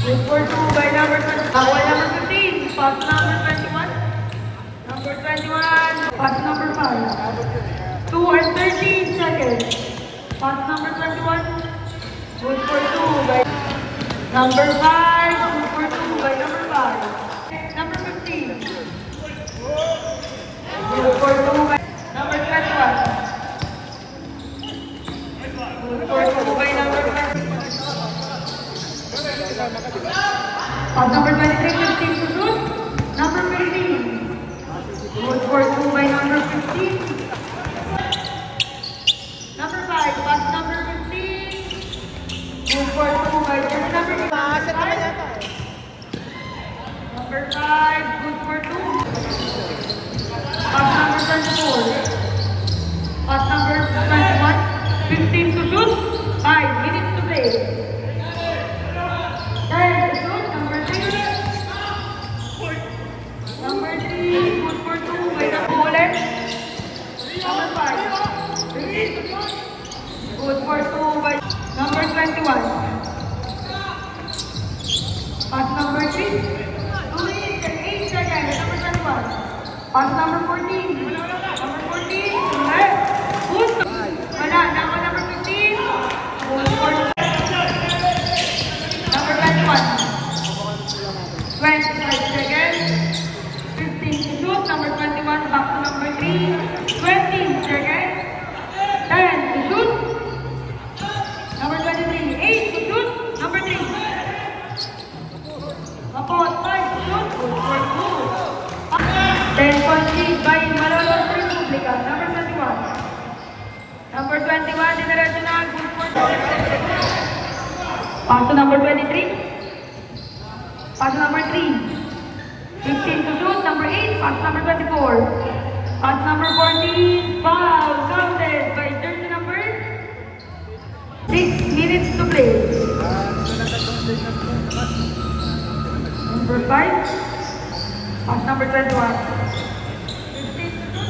Good for 2 by number 20. Bawal number 15. Pass number 21. Number 21. Pass number 5. 2 and 13 seconds. Pass number 21. Good for 2 by number 5. Good for 2 by number 5. Number 15. Good for 2 by number 21. Good for 2 by number 20. Pass number 23, 15 to shoot. Number 15. Good for 2 by number 15. Number 5, pass number 15. Good for 2 by number 5. Number 5, good for 2. Pass number 24. Pass number 21, 15 to shoot. 5 minutes to play. 10 to shoot. Number 3. Number 3, good for 2 by the bullet. Number 5. 15 to shoot. Good for 2 by number 21. Pass number 3. 2 minutes and 8 seconds. Number 21. Pass number 14. Number 14. Left. Good. Wala. Now number 15. Good for number 21. 25 seconds. 15 to shoot. Number 21. Back to number 3. 20 seconds. 10 to shoot. Number 23. 8 to shoot. Number 3. Kapot. 5 to shoot. Good for 2. 10 point lead by Malolos Republica. Number 21. Number 21. Dinaretso na. Good for 2. Pass to number 23. Pass to number 3. 15 to shoot. Number 8. Pass number 24. Pass number 14. Foul. Counted by jersey number 6 minutes to play. Number 5. Pass number 21. 15 to shoot.